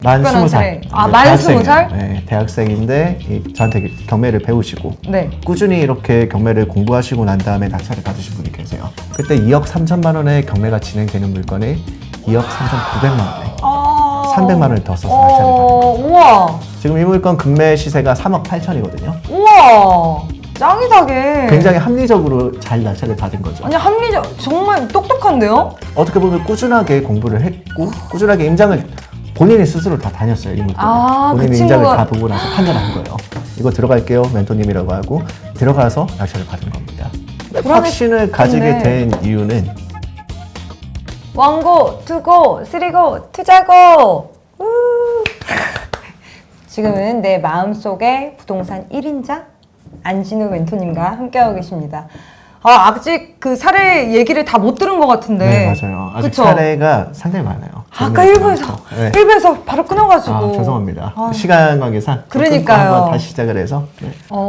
만 20살. 만 20살? 네, 대학생인데 저한테 경매를 배우시고 네. 꾸준히 이렇게 경매를 공부하시고 난 다음에 낙찰을 받으신 분이 계세요. 그때 2억 3천만 원의 경매가 진행되는 물건을 2억 3,900만 원에 300만 원을 더 써서 낙찰을 받은 거죠. 우와. 지금 이 물건 금매 시세가 3억 8천이거든요. 우와. 짱이다게. 굉장히 합리적으로 잘 낙찰을 받은 거죠. 아니 합리적 정말 똑똑한데요? 어떻게 보면 꾸준하게 공부를 했고 꾸준하게 임장을 본인이 스스로 다 다녔어요. 이 물건. 본인이 그 임장을 친구가... 다 보고 나서 판단한 거예요. 이거 들어갈게요 멘토님이라고 하고 들어가서 낙찰을 받은 겁니다. 확신을 가지게 된 이유는 원고, 투고, 쓰리고, 투자고. 지금은 내 마음속에 부동산 1인자 안진우 멘토님과 함께하고 계십니다. 아직 그 사례 얘기를 다 못 들은 것 같은데. 네, 맞아요. 아직 그쵸? 사례가 상당히 많아요. 아까 1부에서 네. 1부에서 바로 끊어가지고. 죄송합니다. 시간 관계상 그러니까요. 한번 다시 시작을 해서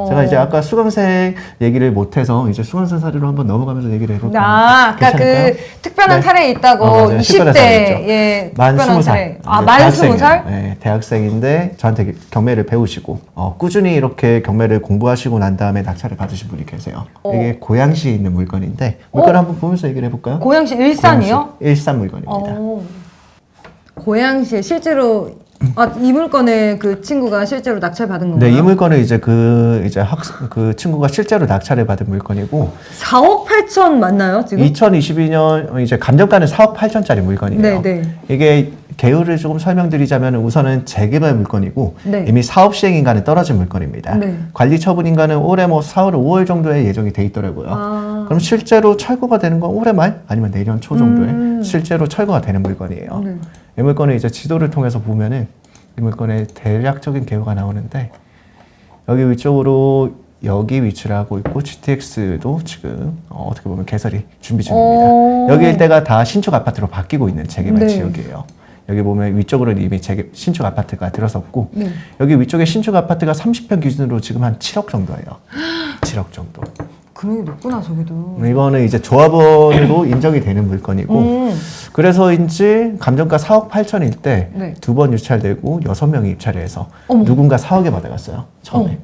제가 이제 아까 수강생 얘기를 못해서 이제 수강생 사례로 한번 넘어가면서 얘기를 해볼게요. 아까 그 특별한 사례 있다고 맞아요. 20대 예, 만 20살. 만 20살? 네, 대학생인데 저한테 경매를 배우시고 꾸준히 이렇게 경매를 공부하시고 난 다음에 낙찰을 받으신 분이 계세요. 이게 고양시에 있는 물건인데 물건을 한번 보면서 얘기를 해볼까요? 고양시 일산이요? 고양시, 일산 물건입니다. 고양시에 실제로 이 물건에 그 친구가 실제로 낙찰 받은 건가요? 네, 이 물건은 이제 그 친구가 실제로 낙찰을 받은 물건이고 4억 8천 맞나요, 지금? 2022년 이제 감정가는 4억 8천짜리 물건이에요. 네, 네. 이게 계율을 조금 설명드리자면 우선은 재개발 물건이고 네. 이미 사업 시행 인가는 떨어진 물건입니다. 네. 관리 처분 인가는 올해 4월, 5월 정도에 예정이 돼 있더라고요. 그럼 실제로 철거가 되는 건 올해 말 아니면 내년 초 정도에 실제로 철거가 되는 물건이에요. 네. 이 물건을 이제 지도를 통해서 보면은 이 물건의 대략적인 개요가 나오는데 여기 위쪽으로 여기 위치를 하고 있고 GTX도 지금 어떻게 보면 개설이 준비 중입니다. 여기 일대가 다 신축 아파트로 바뀌고 있는 재개발 지역이에요. 여기 보면 위쪽으로는 이미 신축 아파트가 들어섰고 여기 위쪽에 신축 아파트가 30평 기준으로 지금 한 7억 정도예요. 7억 정도. 금액이 높구나 저기도. 이거는 이제 조합원으로 인정이 되는 물건이고 그래서인지 감정가 4억 8천일 때 두 번 유찰되고 6명이 입찰을 해서 누군가 4억에 받아갔어요. 처음에.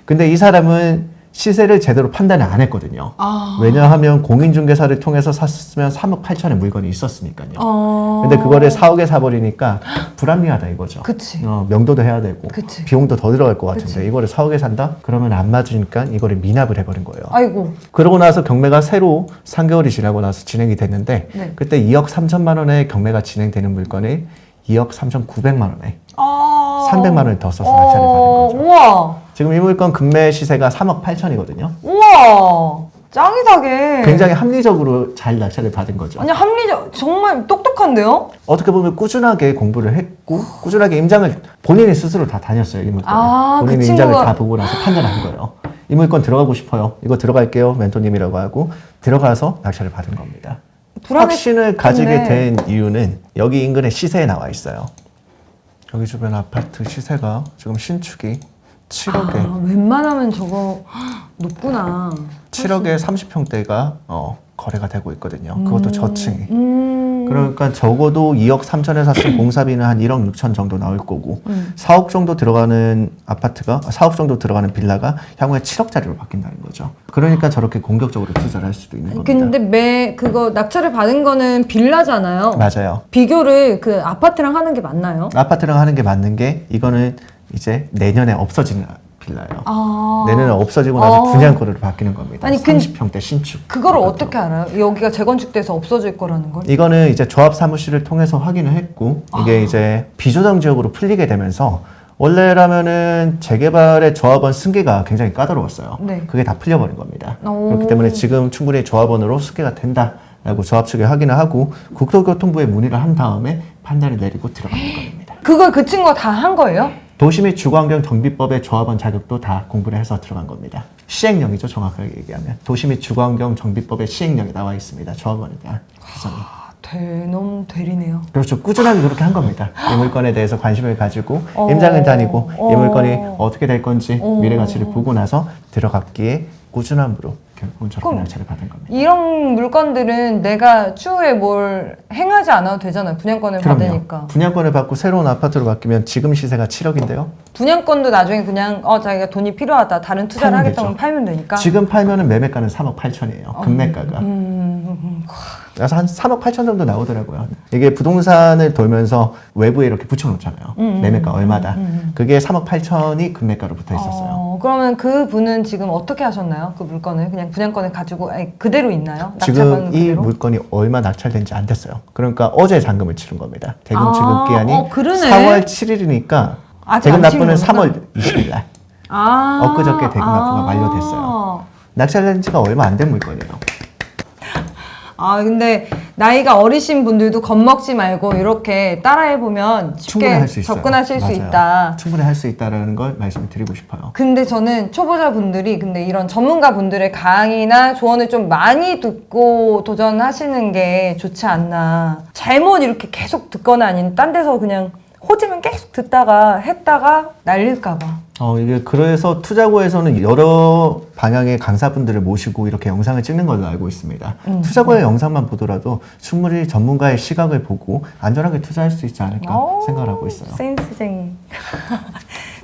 근데 이 사람은 시세를 제대로 판단을 안 했거든요. 왜냐하면 공인중개사를 통해서 샀으면 3억 8천의 물건이 있었으니까요. 근데 그거를 4억에 사버리니까 불합리하다 이거죠. 그치. 명도도 해야 되고 그치. 비용도 더 들어갈 것 같은데 그치. 이거를 4억에 산다? 그러면 안 맞으니까 이거를 미납을 해버린 거예요. 아이고. 그러고 나서 경매가 새로 3개월이 지나고 나서 진행이 됐는데 그때 2억 3천만 원의 경매가 진행되는 물건을 2억 3,900만 원에 300만 원을 더 써서 낙찰을 받은 거죠. 우와. 지금 이 물건 금매 시세가 3억 8천이거든요. 우와. 짱이다게. 굉장히 합리적으로 잘 낙찰을 받은 거죠. 아니 합리적 정말 똑똑한데요? 어떻게 보면 꾸준하게 공부를 했고 꾸준하게 임장을 본인이 스스로 다 다녔어요. 이 물건. 본인이 그 임장을 친구가... 다 보고 나서 판단한 거예요. 이 물건 들어가고 싶어요. 이거 들어갈게요. 멘토님이라고 하고 들어가서 낙찰을 받은 겁니다. 확신을 가지게 된 이유는 여기 인근의 시세에 나와 있어요. 여기 주변 아파트 시세가 지금 신축이 7억에 웬만하면 저거 높구나. 7억에 30평대가 거래가 되고 있거든요. 그것도 저층이. 그러니까 적어도 2억 3천에 샀으면 공사비는 한 1억 6천 정도 나올 거고 4억 정도 들어가는 아파트가 4억 정도 들어가는 빌라가 향후에 7억짜리로 바뀐다는 거죠. 그러니까 저렇게 공격적으로 투자를 할 수도 있는 겁니다. 근데 그거 낙찰을 받은 거는 빌라잖아요. 맞아요. 비교를 그 아파트랑 하는 게 맞나요? 아파트랑 하는 게 맞는 게 이거는 이제 내년에 없어지는 빌라예요. 내년에 없어지고 나서 분양거래로 바뀌는 겁니다. 아니, 30평대 신축. 그거를 어떻게 알아요? 여기가 재건축돼서 없어질 거라는 걸? 이거는 이제 조합 사무실을 통해서 확인을 했고 이게 이제 비조정 지역으로 풀리게 되면서 원래라면은 재개발의 조합원 승계가 굉장히 까다로웠어요. 그게 다 풀려버린 겁니다. 그렇기 때문에 지금 충분히 조합원으로 승계가 된다라고 조합 측에 확인을 하고 국토교통부에 문의를 한 다음에 판단을 내리고 들어가는 겁니다. 그걸 그 친구가 다 한 거예요? 도시 및 주거환경 정비법의 조합원 자격도 다 공부를 해서 들어간 겁니다. 시행령이죠, 정확하게 얘기하면. 도시 및 주거환경 정비법의 시행령이 나와 있습니다. 조합원에 대한 규정이. 대놈 대리네요. 그렇죠. 꾸준하게 그렇게 한 겁니다. 이 물건에 대해서 관심을 가지고 임장을 다니고 이 물건이 어떻게 될 건지 미래 가치를 보고 나서 들어갔기에 꾸준함으로 결국은 저렇게 그럼 낙찰을 받은 겁니다. 이런 물건들은 내가 추후에 뭘 행하지 않아도 되잖아요. 분양권을 받으니까. 분양권을 받고 새로운 아파트로 바뀌면 지금 시세가 7억인데요. 분양권도 나중에 그냥 자기가 돈이 필요하다. 다른 투자를 팔면 하겠다면 되죠. 팔면 되니까. 지금 팔면은 매매가는 3억 8천이에요. 금매가가. 그래서 한 3억 8천 정도 나오더라고요. 이게 부동산을 돌면서 외부에 이렇게 붙여놓잖아요. 매매가 얼마다. 그게 3억 8천이 금매가로 붙어 있었어요. 그러면 그 분은 지금 어떻게 하셨나요? 그 물건을 그냥 분양권을 가지고 그대로 있나요? 지금 낙찰받은 이 그대로? 물건이 얼마 낙찰된지 안 됐어요. 그러니까 어제 잔금을 치른 겁니다. 대금 아, 지급 기한이 그러네. 4월 7일이니까 아직 대금 안 치른 납부는 거구나. 3월 20일 날. 아, 엊그저께 대금 납부가 완료됐어요. 낙찰된 지가 얼마 안 된 물건이에요. 근데 나이가 어리신 분들도 겁먹지 말고 이렇게 따라해보면 충분히 쉽게 할 수 있어요. 접근하실 수 맞아요. 있다. 충분히 할 수 있다는 걸 말씀드리고 싶어요. 근데 저는 초보자분들이 근데 이런 전문가분들의 강의나 조언을 좀 많이 듣고 도전하시는 게 좋지 않나. 잘못 이렇게 계속 듣거나 아니면 딴 데서 그냥 호지면 계속 듣다가 했다가 날릴까봐. 이게 그래서 투자고에서는 여러 방향의 강사분들을 모시고 이렇게 영상을 찍는 걸로 알고 있습니다. 투자고의 영상만 보더라도 충분히 전문가의 시각을 보고 안전하게 투자할 수 있지 않을까 생각을 하고 있어요. 센스쟁이.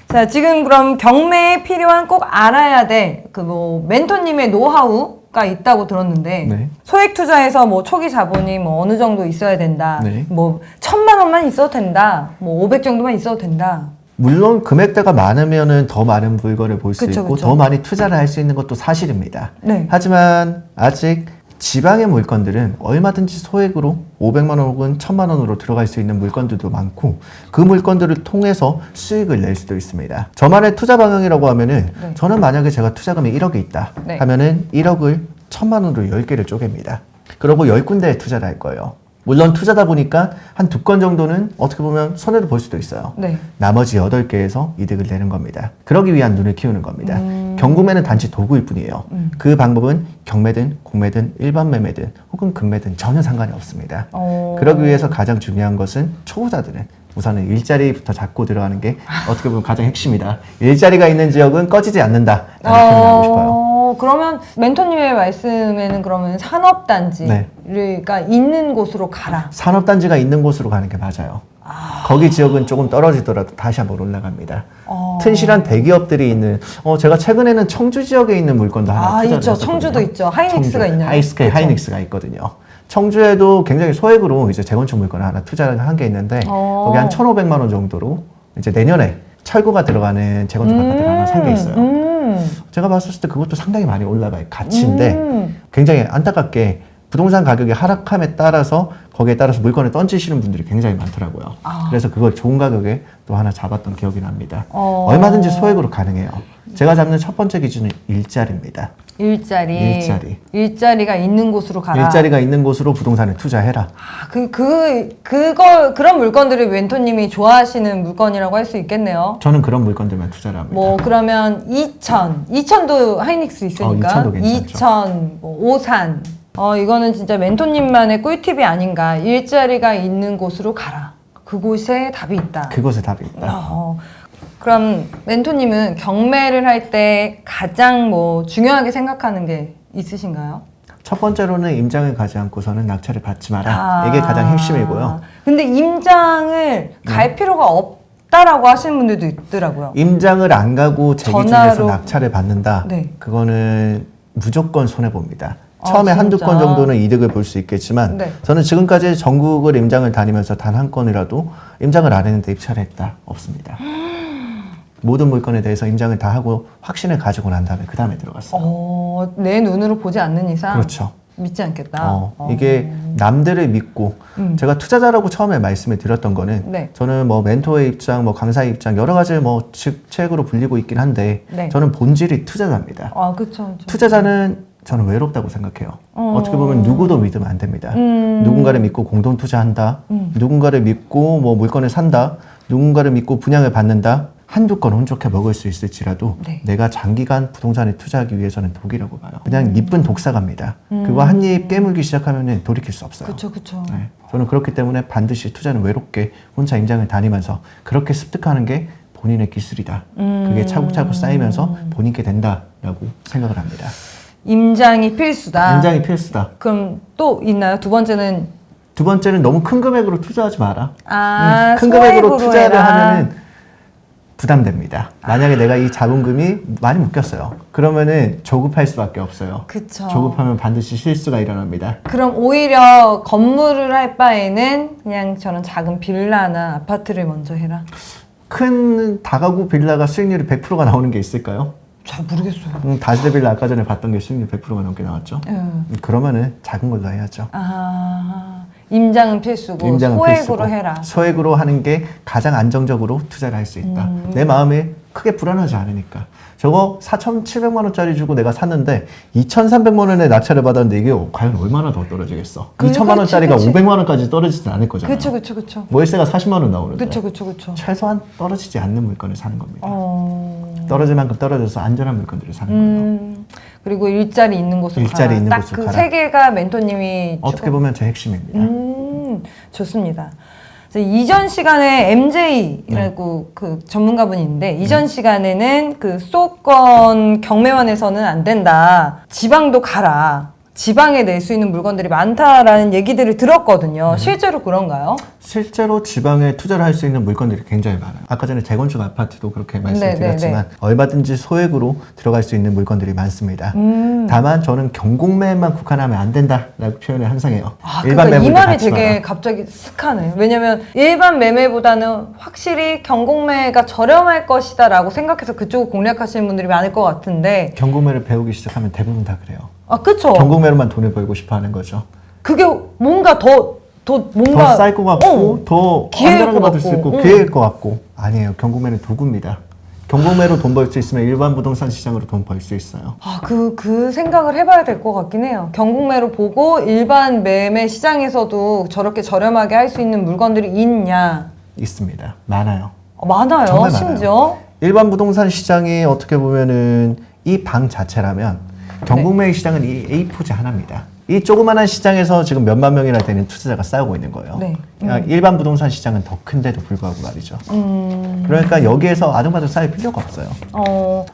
자, 지금 그럼 경매에 필요한 꼭 알아야 될 그 뭐 멘토님의 노하우가 있다고 들었는데 네. 소액 투자에서 뭐 초기 자본이 뭐 어느 정도 있어야 된다. 네. 뭐 1,000만 원만 있어도 된다. 뭐 500 정도만 있어도 된다. 물론 금액대가 많으면은 더 많은 물건을 볼 수 그쵸, 있고 그쵸. 더 많이 투자를 할 수 있는 것도 사실입니다. 네. 하지만 아직 지방의 물건들은 얼마든지 소액으로 500만 원 혹은 1000만 원으로 들어갈 수 있는 물건들도 많고 그 물건들을 통해서 수익을 낼 수도 있습니다. 저만의 투자 방향이라고 하면은 네. 저는 만약에 제가 투자금이 1억이 있다 네. 하면은 1억을 1000만 원으로 10개를 쪼갭니다. 그러고 10군데에 투자를 할 거예요. 물론 투자다 보니까 한 2건 정도는 어떻게 보면 손해를 볼 수도 있어요. 네. 나머지 8개에서 이득을 내는 겁니다. 그러기 위한 눈을 키우는 겁니다. 경구매는 단지 도구일 뿐이에요. 그 방법은 경매든 공매든 일반 매매든 혹은 금매든 전혀 상관이 없습니다. 그러기 위해서 가장 중요한 것은 초보자들은 우선은 일자리부터 잡고 들어가는 게 어떻게 보면 가장 핵심이다. 일자리가 있는 지역은 꺼지지 않는다. 라는 표현을 하고 싶어요. 그러면 멘토님의 말씀에는 그러면 산업단지가 네. 있는 곳으로 가라. 산업단지가 있는 곳으로 가는 게 맞아요. 거기 지역은 조금 떨어지더라도 다시 한번 올라갑니다. 튼실한 대기업들이 있는 제가 최근에는 청주 지역에 있는 물건도 하나 투자를 있죠. 했었거든요. 청주도 있죠. 하이닉스가 있나요? 하이스케 하이닉스가 있거든요. 청주에도 굉장히 소액으로 이제 재건축 물건을 하나 투자를 한 게 있는데 거기 한 1,500만 원 정도로 이제 내년에 철거가 들어가는 재건축 아파트를 하나 산 게 있어요. 제가 봤을 때 그것도 상당히 많이 올라갈 가치인데 굉장히 안타깝게 부동산 가격이 하락함에 따라서 거기에 따라서 물건을 던지시는 분들이 굉장히 많더라고요. 그래서 그걸 좋은 가격에 또 하나 잡았던 기억이 납니다. 얼마든지 소액으로 가능해요. 제가 잡는 첫 번째 기준은 일자리입니다. 일자리가 있는 곳으로 가라. 일자리가 있는 곳으로 부동산을 투자해라. 그런 물건들을 멘토님이 좋아하시는 물건이라고 할 수 있겠네요. 저는 그런 물건들만 투자를 합니다. 뭐 그러면 이천도 하이닉스 있으니까 이천도 괜찮죠. 이천, 뭐 오산. 이거는 진짜 멘토님만의 꿀팁이 아닌가. 일자리가 있는 곳으로 가라. 그곳에 답이 있다. 그곳에 답이 있다. 그럼 멘토님은 경매를 할 때 가장 뭐 중요하게 생각하는 게 있으신가요? 첫 번째로는 임장을 가지 않고서는 낙찰을 받지 마라. 이게 가장 핵심이고요. 근데 임장을 갈 필요가 없다라고 하시는 분들도 있더라고요. 임장을 안 가고 제 기준에서 낙찰을 받는다. 네. 그거는 무조건 손해봅니다. 처음에 한두 진짜? 건 정도는 이득을 볼 수 있겠지만 네. 저는 지금까지 전국을 임장을 다니면서 단 한 건이라도 임장을 안 했는데 입찰을 했다. 없습니다. 모든 물건에 대해서 임장을 다 하고 확신을 가지고 난 다음에 그 다음에 들어갔어요. 내 눈으로 보지 않는 이상 그렇죠. 믿지 않겠다. 이게 남들을 믿고 제가 투자자라고 처음에 말씀을 드렸던 거는 네. 저는 뭐 멘토의 입장, 뭐 강사의 입장 여러 가지 뭐 직책으로 불리고 있긴 한데 네. 저는 본질이 투자자입니다. 그렇죠. 투자자는 저는 외롭다고 생각해요. 어떻게 보면 누구도 믿으면 안 됩니다. 누군가를 믿고 공동 투자한다. 누군가를 믿고 뭐 물건을 산다. 누군가를 믿고 분양을 받는다. 한두 건 혼족해 먹을 수 있을지라도 네. 내가 장기간 부동산에 투자하기 위해서는 독이라고 봐요. 그냥 이쁜 독사갑니다. 그거 한 입 깨물기 시작하면 돌이킬 수 없어요. 그렇죠. 네. 저는 그렇기 때문에 반드시 투자는 외롭게 혼자 임장을 다니면서 그렇게 습득하는 게 본인의 기술이다. 그게 차곡차곡 쌓이면서 본인께 된다라고 생각을 합니다. 임장이 필수다. 임장이 필수다. 그럼 또 있나요? 두 번째는 두 번째는 너무 큰 금액으로 투자하지 마라. 큰 소액으로 금액으로 투자를 해라. 하면은 부담됩니다. 만약에 내가 이 자본금이 많이 묶였어요. 그러면은 조급할 수밖에 없어요. 그쵸. 조급하면 반드시 실수가 일어납니다. 그럼 오히려 건물을 할 바에는 그냥 저는 작은 빌라나 아파트를 먼저 해라. 큰 다가구 빌라가 수익률이 100%가 나오는 게 있을까요? 잘 모르겠어요. 다세대 빌라 아까 전에 봤던 게 수익률 100%가 넘게 나왔죠. 그러면은 작은 걸로 해야죠. 임장은 필수고 임장은 소액으로 필수고, 해라. 소액으로 하는 게 가장 안정적으로 투자를 할 수 있다. 내 마음에 크게 불안하지 않으니까. 저거 4,700만 원짜리 주고 내가 샀는데 2,300만 원에 낙찰을 받았는데 이게 과연 얼마나 더 떨어지겠어? 2천만 원짜리가 그치. 500만 원까지 떨어지진 않을 거잖아요. 그쵸. 월세가 40만 원 나오는데 그쵸. 최소한 떨어지지 않는 물건을 사는 겁니다. 떨어질 만큼 떨어져서 안전한 물건들을 사는 거예요. 그리고 일자리 있는 곳으로 일자리 가라. 있는 딱 곳으로 그 가라. 세 개가 멘토님이 어떻게 보면 제 핵심입니다. 좋습니다. 그래서 이전 시간에 MJ라고 그 전문가분이 있는데 이전 시간에는 그 수도권 경매원에서는 안 된다. 지방도 가라. 지방에 낼 수 있는 물건들이 많다라는 얘기들을 들었거든요. 실제로 그런가요? 실제로 지방에 투자를 할 수 있는 물건들이 굉장히 많아요. 아까 전에 재건축 아파트도 그렇게 말씀드렸지만 얼마든지 소액으로 들어갈 수 있는 물건들이 많습니다. 다만 저는 경공매만 국한하면 안 된다라고 표현을 항상 해요. 그러니까 이 말이 되게 갑자기 쓱하네. 왜냐면 일반 매매보다는 확실히 경공매가 저렴할 것이다라고 생각해서 그쪽을 공략하시는 분들이 많을 것 같은데 경공매를 배우기 시작하면 대부분 다 그래요. 그쵸. 경공매로만 돈을 벌고 싶어 하는 거죠. 그게 뭔가 더 뭔가 더 쌀 것 같고 더 기회일 안전하게 것 받을 수 같고. 있고 기회일 것 같고 아니에요. 경공매는 도구입니다. 경공매로 돈 벌 수 있으면 일반 부동산 시장으로 돈 벌 수 있어요. 그 생각을 해봐야 될 것 같긴 해요. 경공매로 보고 일반 매매 시장에서도 저렇게 저렴하게 할 수 있는 물건들이 있냐? 있습니다. 많아요. 많아요. 정말 심지어. 일반 부동산 시장이 어떻게 보면은 이 방 자체라면 경공매 시장은 이 A4지 하나입니다. 이 조그만한 시장에서 지금 몇만 명이나 되는 투자자가 싸우고 있는 거예요. 네. 일반 부동산 시장은 더 큰데도 불구하고 말이죠. 그러니까 여기에서 아등바등 쌓일 필요가 없어요.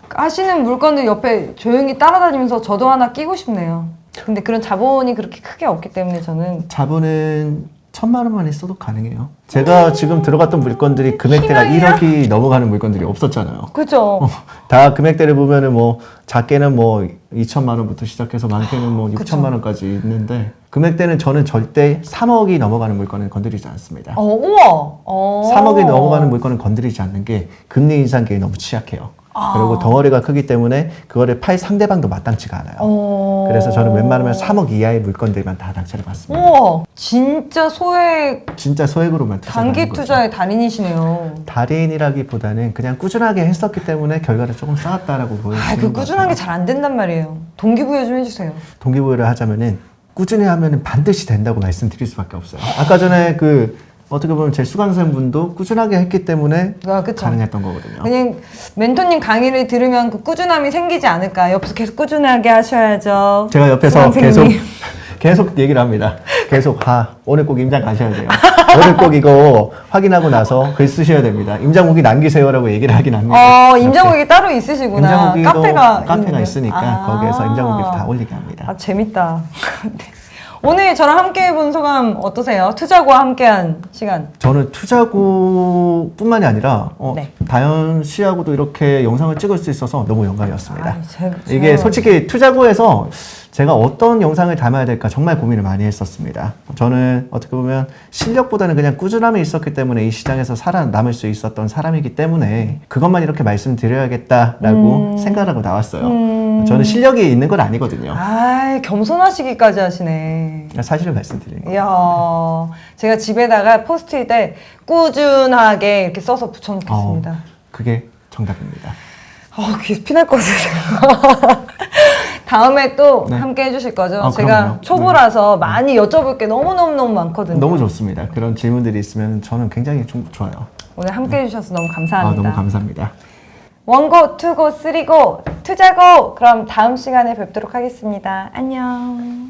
하시는 물건들 옆에 조용히 따라다니면서 저도 하나 끼고 싶네요. 근데 그런 자본이 그렇게 크게 없기 때문에 저는 자본은 1,000만 원만 있어도 가능해요. 제가 지금 들어갔던 물건들이 금액대가 희망이야? 1억이 넘어가는 물건들이 없었잖아요. 그죠. 다 금액대를 보면은 뭐 작게는 뭐 2천만 원부터 시작해서 많게는 뭐 그쵸. 6천만 원까지 있는데 금액대는 저는 절대 3억이 넘어가는 물건은 건드리지 않습니다. 우와. 3억이 넘어가는 물건은 건드리지 않는 게 금리 인상기에 너무 취약해요. 그리고 덩어리가 크기 때문에 그거를 팔 상대방도 마땅치가 않아요. 그래서 저는 웬만하면 3억 이하의 물건들만 다 낙찰을 받습니다. 우와. 진짜 소액 진짜 소액으로만 투자하는 단기 거죠. 투자의 달인이시네요. 달인이라기보다는 그냥 꾸준하게 했었기 때문에 결과를 조금 쌓았다라고 보여지는 그 꾸준한 게 잘 안 된단 말이에요. 동기부여 좀 해주세요. 동기부여를 하자면은 꾸준히 하면은 반드시 된다고 말씀드릴 수밖에 없어요. 아까 전에 어떻게 보면 제 수강생분도 꾸준하게 했기 때문에 그쵸. 가능했던 거거든요. 그냥 멘토님 강의를 들으면 그 꾸준함이 생기지 않을까. 옆에서 계속 꾸준하게 하셔야죠. 제가 옆에서 수강생님. 계속 얘기를 합니다. 계속 오늘 꼭 임장 가셔야 돼요. 오늘 꼭 이거 확인하고 나서 글 쓰셔야 됩니다. 임장 후기 남기세요라고 얘기를 하긴 합니다. 임장 후기 따로 있으시구나. 임장 후기도 카페가 카페가 있는데. 있으니까 거기에서 임장 후기를 다 올리게 합니다. 재밌다. 네. 오늘 저랑 함께 해본 소감 어떠세요? 투자고와 함께한 시간. 저는 투자고뿐만이 아니라 네. 다현 씨하고도 이렇게 영상을 찍을 수 있어서 너무 영광이었습니다. 제가 이게 솔직히 투자고에서 제가 어떤 영상을 담아야 될까 정말 고민을 많이 했었습니다. 저는 어떻게 보면 실력보다는 그냥 꾸준함이 있었기 때문에 이 시장에서 살아남을 수 있었던 사람이기 때문에 그것만 이렇게 말씀드려야겠다라고 생각하고 나왔어요. 저는 실력이 있는 건 아니거든요. 겸손하시기까지 하시네. 사실을 말씀드리는 거예요. 이야, 제가 집에다가 포스트잇에 꾸준하게 이렇게 써서 붙여놓겠습니다. 그게 정답입니다. 귀에서 피날 것 같아요. 다음에 또 네. 함께 해주실 거죠? 아, 제가 그럼요. 초보라서 많이 여쭤볼 게 너무너무 많거든요. 너무 좋습니다. 그런 질문들이 있으면 저는 굉장히 좋아요. 오늘 함께 해주셔서 너무 감사합니다. 너무 감사합니다. 원고, 투고, 쓰리고, 투자고! 그럼 다음 시간에 뵙도록 하겠습니다. 안녕.